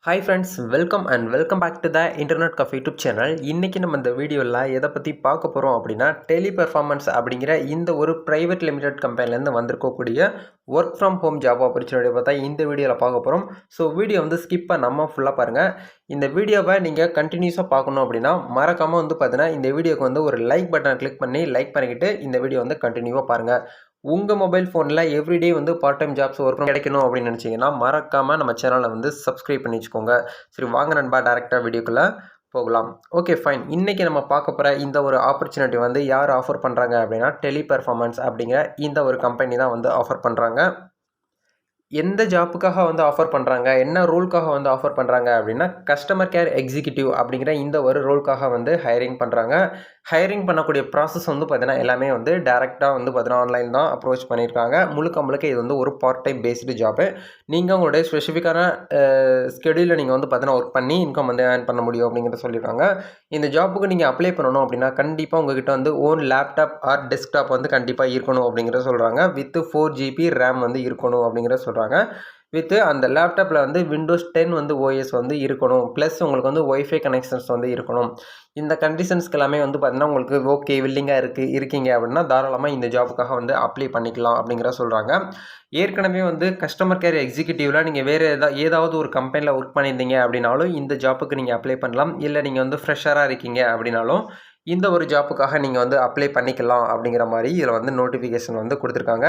Hi friends, welcome back to the internet cafe YouTube channel. இன்றைக்கி நம்ம இந்த வீடியோவில் எதை பற்றி பார்க்க போகிறோம் அப்படின்னா, டெலி பெர்ஃபார்மன்ஸ் அப்படிங்கிற இந்த ஒரு ப்ரைவேட் லிமிடெட் கம்பெனிலேருந்து வந்திருக்கக்கூடிய work from home job opportunity பார்த்தா இந்த வீடியோவில் பார்க்க போகிறோம். ஸோ வீடியோ ஸ்கிப் பண்ணாமல் ஃபுல்லாக பாருங்கள். இந்த வீடியோவை நீங்கள் கண்டினியூஸாக பார்க்கணும் அப்படின்னா மறக்காமல் பார்த்தீங்கன்னா இந்த வீடியோக்கு ஒரு லைக் பட்டனை கிளிக் பண்ணி லைக் பண்ணிக்கிட்டு இந்த வீடியோ கண்டினியூவாக பாருங்கள். உங்கள் மொபைல் ஃபோனில் everyday part time jobs work கிடைக்கணும் அப்படின்னு நினச்சிங்கன்னா மறக்காமல் நம்ம சேனலை சப்ஸ்கிரைப் பண்ணி வச்சுக்கோங்க. சரி, வாங்க நண்பா, டேரெக்டாக வீடியோக்குள்ளே போகலாம். Okay, fine. இன்றைக்கி நம்ம பார்க்க போகிற இந்த ஒரு ஆப்பர்ச்சுனிட்டி யார் ஆஃபர் பண்ணுறாங்க அப்படின்னா, டெலி பெர்ஃபார்மன்ஸ் அப்படிங்கிற இந்த ஒரு கம்பெனி தான் ஆஃபர் பண்ணுறாங்க. எந்த ஜாப்புக்காக ஆஃபர் பண்ணுறாங்க, என்ன ரோலுக்காக ஆஃபர் பண்ணுறாங்க அப்படின்னா, கஸ்டமர் கேர் எக்ஸிக்யூட்டிவ் அப்படிங்கிற இந்த ஒரு ரோலுக்காக ஹையரிங் பண்ணுறாங்க. ஹையரிங் பண்ணக்கூடிய ப்ராசஸ் பார்த்தீங்கன்னா எல்லாமே டேரெக்டாக பார்த்தீங்கன்னா ஆன்லைன் தான் அப்ரோச் பண்ணியிருக்காங்க. முழுக்க இது ஒரு பார்ட் டைம் பேஸ்டு ஜாப்பு. நீங்கள் உங்களுடைய ஸ்பெசிஃபிக்கான ஸ்கெடியூலில் நீங்கள் பார்த்தீங்கன்னா ஒர்க் பண்ணி இன்கம் ஏர்ன் பண்ண முடியும் அப்படிங்கிறத சொல்லியிருக்காங்க. இந்த ஜாப்புக்கு நீங்கள் அப்ளை பண்ணணும் அப்படின்னா கண்டிப்பாக உங்கள்கிட்ட ஓன் லேப்டாப் ஆர் டெஸ்க்டாப் கண்டிப்பாக இருக்கணும் அப்படிங்கிறத சொல்கிறாங்க. வித் 4GB ரேம் இருக்கணும் அப்படிங்கிறத சொல்கிறாங்க. வித் அந்த லேப்டாப்பில் விண்டோஸ் 10 ஓஎஸ் இருக்கணும். ப்ளஸ் உங்களுக்கு ஒய்ஃபை கனெக்ஷன்ஸ் இருக்கணும். இந்த கண்டிஷன்ஸ்க்கு எல்லாமே பார்த்தீங்கன்னா உங்களுக்கு ஓகே வில்லிங்காக இருக்கீங்க அப்படின்னா தாராளமாக இந்த ஜாப்புக்காக அப்ளை பண்ணிக்கலாம் அப்படிங்கிற சொல்கிறாங்க. ஏற்கனவே கஸ்டமர் கேர் எக்ஸிக்யூட்டிவில் நீங்கள் வேறு ஏதாவது ஒரு கம்பெனியில் ஒர்க் பண்ணியிருந்தீங்க அப்படின்னாலும் இந்த ஜாப்புக்கு நீங்கள் அப்ளை பண்ணலாம். இல்லை நீங்கள் ஃப்ரெஷராக இருக்கீங்க அப்படின்னாலும் இந்த ஒரு ஜாப்புக்காக நீங்கள் அப்ளை பண்ணிக்கலாம் அப்படிங்கிற மாதிரி இதில் நோட்டிஃபிகேஷன் கொடுத்துருக்காங்க.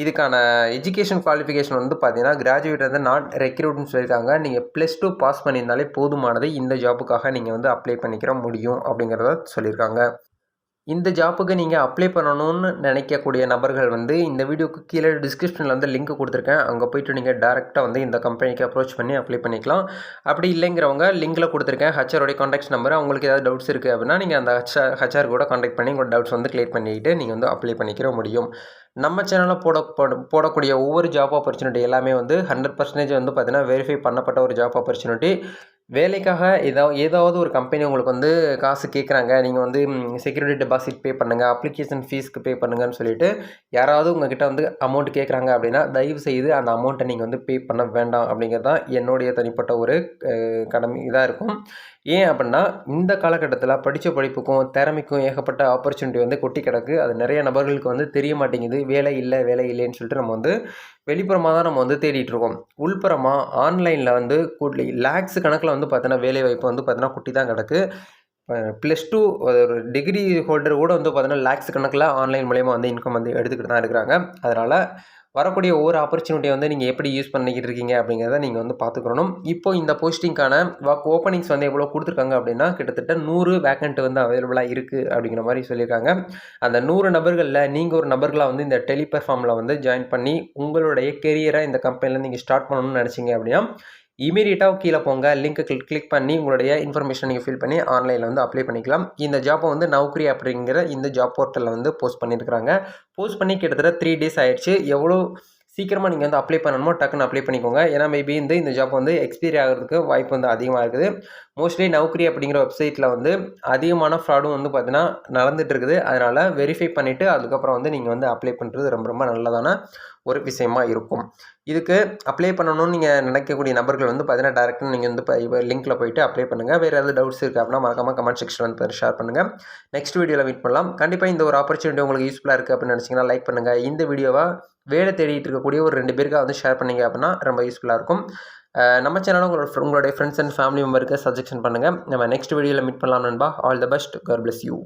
இதுக்கான எஜுகேஷன் குவாலிஃபிகேஷன் பார்த்தீங்கன்னா கிராஜுவேட் நாட் ரெக்ரூட்னு சொல்லியிருக்காங்க. நீங்கள் +2 பாஸ் பண்ணியிருந்தாலே போதுமானது இந்த ஜாப்புக்காக நீங்கள் அப்ளை பண்ணிக்கிற முடியும் அப்படிங்கிறத சொல்லியிருக்காங்க. இந்த ஜாப்புக்கு நீங்கள் அப்ளை பண்ணணும்னு நினைக்கக்கூடிய நபர்கள் இந்த வீடியோக்கு கீழே டிஸ்கிரிப்ஷனில் லிங்க் கொடுத்துருக்கேன். அங்கே போய்ட்டு நீங்கள் டேரெக்டாக இந்த கம்பெனிக்கு அப்ரோச் பண்ணி அப்ளை பண்ணிக்கலாம். அப்படி இல்லைங்கிறவங்க லிங்கில் கொடுத்துருக்கேன் ஹச்ஆரோடைய காண்டாக்ட் நம்பர். உங்களுக்கு ஏதாவது டவுட்ஸ் இருக்குது அப்படின்னா நீங்கள் அந்த ஹச்ஆர் கூட காண்டாக்ட் பண்ணி உங்களோட டவுட்ஸ் கிளியர் பண்ணிக்கிட்டு நீங்கள் அப்ளை பண்ணிக்கிற முடியும். நம்ம சேனலில் போடக்கூடிய ஒவ்வொரு ஜாப் ஆப்பர்ச்சுனிட்டி எல்லாமே 100% பார்த்தீங்கன்னா வெரிஃபை பண்ணப்பட்ட ஒரு ஜாப் ஆப்பர்ச்சுனிட்டி. வேலைக்காக ஏதாவது ஒரு கம்பெனி உங்களுக்கு காசு கேட்குறாங்க, நீங்கள் செக்யூரிட்டி டெபாசிட் பே பண்ணுங்கள், அப்ளிகேஷன் ஃபீஸ்க்கு பே பண்ணுங்கன்னு சொல்லிட்டு யாராவது உங்கள்கிட்ட அமௌண்ட் கேட்குறாங்க அப்படின்னா தயவு செய்து அந்த அமௌண்ட்டை நீங்கள் பே பண்ண வேண்டாம் அப்படிங்கிறது தான் என்னுடைய தனிப்பட்ட ஒரு கடமை இதாக இருக்கும். ஏன் அப்படின்னா இந்த காலகட்டத்தில் படித்த படிப்புக்கும் திறமைக்கும் ஏகப்பட்ட ஆப்பர்ச்சுனிட்டி கொட்டி கிடக்கு. அது நிறைய நபர்களுக்கு தெரிய மாட்டேங்குது. வேலை இல்லைன்னு சொல்லிட்டு நம்ம வெளிப்புறமாக தான் நம்ம தேடிட்டு இருக்கோம். உள்புறமாக ஆன்லைனில் லேக்ஸ் கணக்கில் பார்த்தீங்கன்னா வேலை வாய்ப்பு பார்த்தீங்கன்னா குட்டி தான் கிடக்கு. +2 ஒரு டிகிரி ஹோல்டர் கூட பார்த்தீங்கன்னா லேக்ஸ் கணக்கில் ஆன்லைன் மூலயமா இன்கம் எடுத்துக்கிட்டு தான் இருக்கிறாங்க. அதனால் வரக்கூடிய ஒவ்வொரு ஆப்பர்ச்சுனிட்டியை நீங்கள் எப்படி யூஸ் பண்ணிக்கிட்டு இருக்கீங்க அப்படிங்கிறத நீங்கள் பார்த்துக்கணும். இப்போது இந்த போஸ்டிங்கான ஓப்பனிங்ஸ் எவ்வளோ கொடுத்துருக்காங்க அப்படின்னா கிட்டத்தட்ட 100 வேக்கண்ட் அவைலபிளாக இருக்குது அப்படிங்கிற மாதிரி சொல்லியிருக்காங்க. அந்த 100 நபர்களில் நீங்கள் ஒரு நபர்களாக இந்த டெலி பெர்ஃபார்மில் ஜாயின் பண்ணி உங்களுடைய கெரியரை இந்த கம்பெனியில் நீங்கள் ஸ்டார்ட் பண்ணணும்னு நினச்சிங்க அப்படின்னா இமீடியட்டாக கீழே போங்க, லிங்க்கை கிளிக் பண்ணி உங்களுடைய இன்ஃபர்மேஷன் நீங்கள் ஃபில் பண்ணி ஆன்லைனில் அப்ளை பண்ணிக்கலாம். இந்த ஜாப்பை நௌக்கரி அப்படிங்கிற இந்த ஜாப் போர்ட்டலில் போஸ்ட் பண்ணியிருக்கிறாங்க. போஸ்ட் பண்ணி கிட்டத்தட்ட 3 days ஆயிடுச்சு. எவ்வளோ சீக்கிரமாக நீங்கள் அப்ளை பண்ணணுமோ டக்குன்னு அப்ளை பண்ணிக்கோங்க. ஏன்னா மேபி இந்த ஜாப் எக்ஸ்பைரி ஆகிறதுக்கு வாய்ப்பு அதிகமாக இருக்குது. மோஸ்ட்லி நௌக்கரி அப்படிங்கிற வெப்சைட்டில் அதிகமான ஃப்ராடும் பார்த்தீங்கன்னா நடந்துகிட்டு இருக்குது. அதனால் வெரிஃபை பண்ணிவிட்டு அதுக்கப்புறம் நீங்கள் அப்ளை பண்ணுறது ரொம்ப ரொம்ப நல்லதான ஒரு விஷயமா இருக்கும். இதுக்கு அப்ளை பண்ணணும்னு நீங்கள் நினைக்கக்கூடிய நபர்கள் பார்த்தீங்கன்னா டேரெக்டாக நீங்கள் லிங்க்கில் போய்ட்டு அப்ளை பண்ணுங்கள். வேறு ஏதாவது டவுட்ஸ் இருக்குது அப்படின்னா மறக்காமல் கமெண்ட் செக்ஷன் ஷேர் பண்ணுங்கள். நெக்ஸ்ட் வீடியோவில் மீட் பண்ணலாம். கண்டிப்பாக இந்த ஒரு ஆப்பர்ச்சுனிட்டி உங்களுக்கு யூஸ்ஃபுல்லாக இருக்குது அப்படின்னு நினச்சிங்கன்னா லைக் பண்ணுங்கள். இந்த வீடியோவை வேலை தேடிட்டு இருக்கக்கூடிய ஒரு 2 பேருக்காக ஷேர் பண்ணிங்க அப்படின்னா ரொம்ப யூஸ்ஃபுல்லாக இருக்கும். நம்ம சேனலும் உங்களுடைய ஃப்ரெண்ட்ஸ் அண்ட் ஃபேமிலி மெம்பருக்கு சஜெக்ஷன் பண்ணுங்கள். நம்ம நெக்ஸ்ட் வீடியோவில் மீட் பண்ணலாம் நண்பா. All the best. God bless you.